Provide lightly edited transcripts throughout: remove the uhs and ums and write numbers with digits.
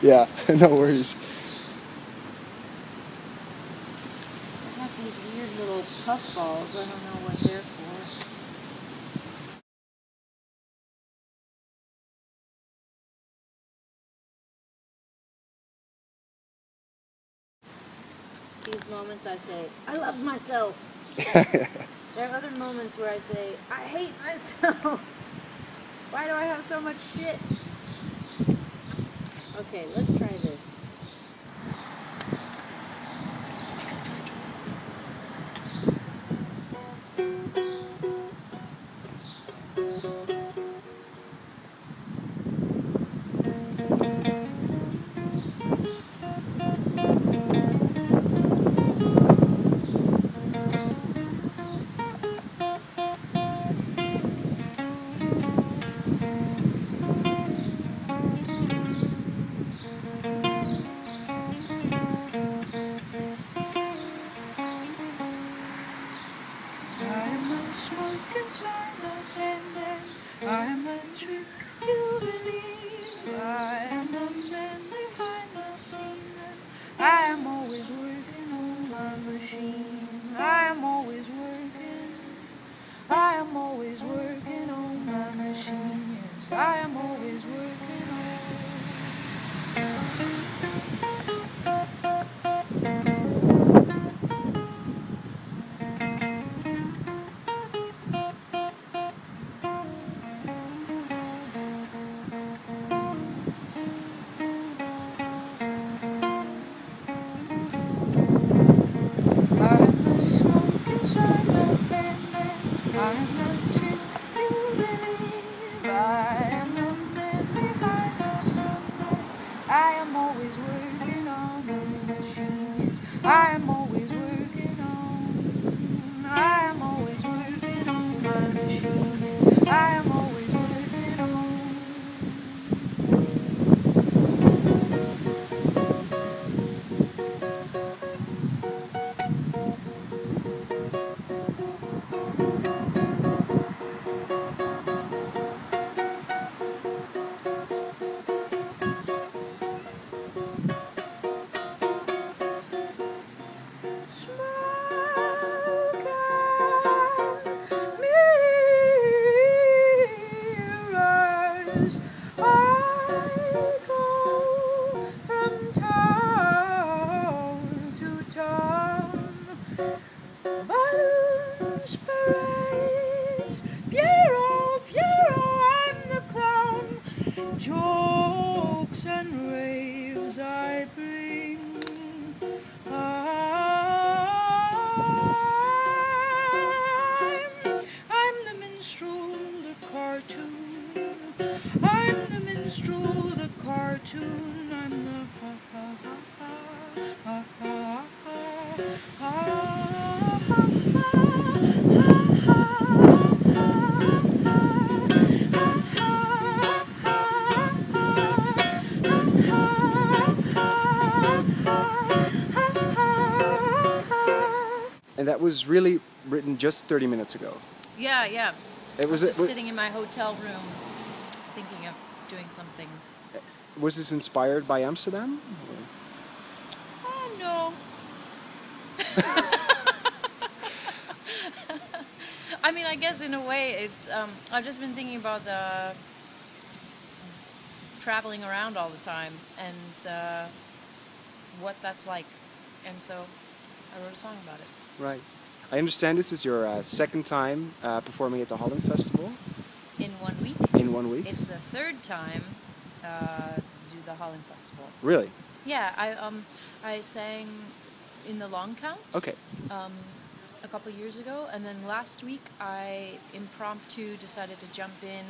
Yeah, no worries. I have these weird little puff balls. I don't know what they're for. These moments I say, I love myself. There are other moments where I say, I hate myself. Why do I have so much shit? Okay, let's try this. I'm a trick you believe. I am the man behind the scene. I am always working on my machine. I am always working. I am always working on my machine. Yes, I am always working on. Jokes and raves I bring. I'm the minstrel, the cartoon. I'm the minstrel, the cartoon. I'm the ha ha ha ha ha ha ha And that was really written just 30 minutes ago. Yeah, yeah. It was I was just sitting in my hotel room thinking of doing something. Was this inspired by Amsterdam? No. I mean, I guess in a way it's, I've just been thinking about traveling around all the time and what that's like. And so I wrote a song about it. Right. I understand this is your second time performing at the Holland Festival. In 1 week? In 1 week? It's the third time to do the Holland Festival. Really? Yeah, I sang in the Long Count. Okay. A couple years ago, and then last week I impromptu decided to jump in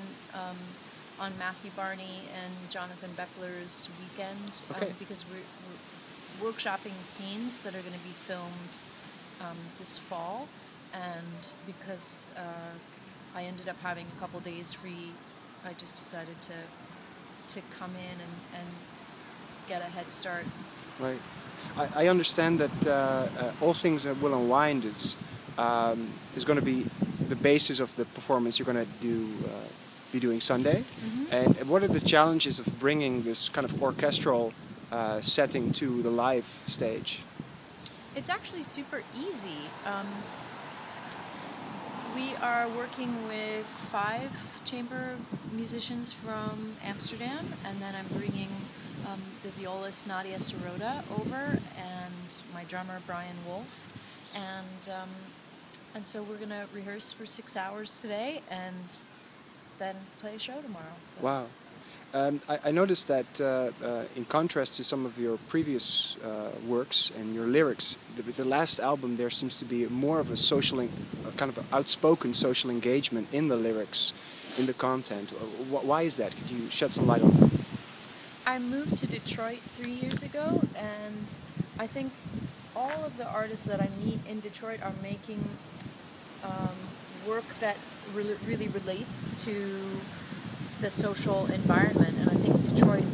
on Matthew Barney and Jonathan Beckler's weekend because we're workshopping scenes that are going to be filmed this fall, and because I ended up having a couple days free, I just decided to come in and get a head start. Right. I understand that All Things Will Unwind is going to be the basis of the performance you're going to be doing Sunday. Mm-hmm. And what are the challenges of bringing this kind of orchestral setting to the live stage? It's actually super easy. We are working with 5 chamber musicians from Amsterdam, and then I'm bringing the violist Nadia Sirota over, and my drummer Brian Wolfe, and so we're gonna rehearse for 6 hours today, and then play a show tomorrow. So. Wow. I noticed that in contrast to some of your previous works and your lyrics, the last album there seems to be more of a kind of outspoken social engagement in the lyrics, in the content. Why is that? Could you shed some light on that? I moved to Detroit 3 years ago, and I think all of the artists that I meet in Detroit are making work that really relates to the social environment, and I think Detroit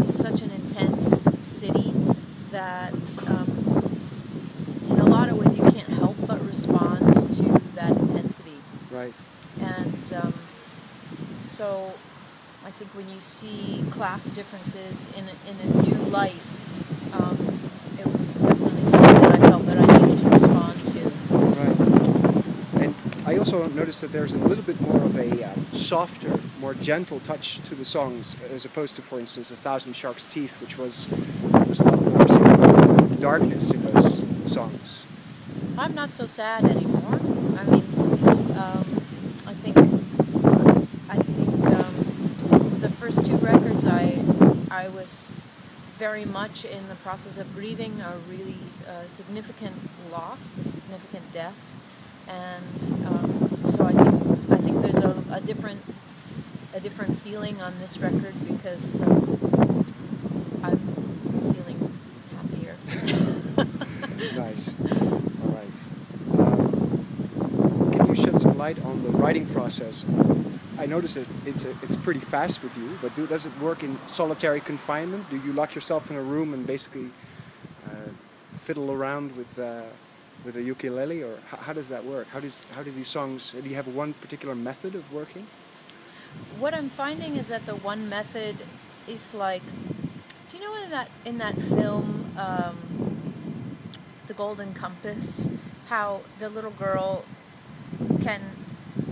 is such an intense city that in a lot of ways you can't help but respond to that intensity. Right. And so I think when you see class differences in a new light, it was definitely something that I felt that I needed to respond to. Right. And I also noticed that there's a little bit more of a softer, more gentle touch to the songs, as opposed to, for instance, A Thousand Sharks' Teeth, which was a lot more darkness in those songs. I'm not so sad anymore. I mean, I think the first 2 records I was very much in the process of grieving a really significant loss, a significant death, and so I think there's a different feeling on this record because I'm feeling happier. Nice. All right. Can you shed some light on the writing process? I notice that it's pretty fast with you, but does it work in solitary confinement? Do you lock yourself in a room and basically fiddle around with a ukulele, or how does that work? How do these songs? Do you have one particular method of working? What I'm finding is that the one method is like, do you know in that film, The Golden Compass, how the little girl can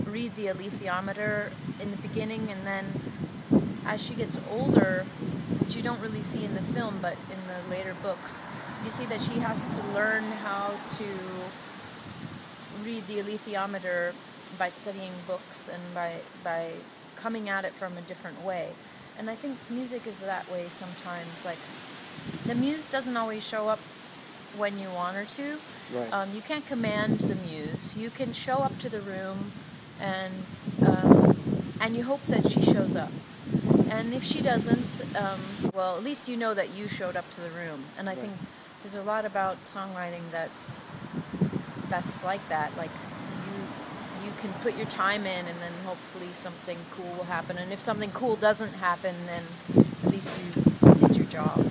read the alethiometer in the beginning, and then as she gets older, which you don't really see in the film, but in the later books, you see that she has to learn how to read the alethiometer by studying books and by coming at it from a different way. And I think music is that way sometimes. Like, the muse doesn't always show up when you want her to. Right. You can't command the muse. You can show up to the room and you hope that she shows up. And if she doesn't, well, at least you know that you showed up to the room. And I think there's a lot about songwriting that's like that. Like, you can put your time in, and then hopefully something cool will happen. And if something cool doesn't happen, then at least you did your job.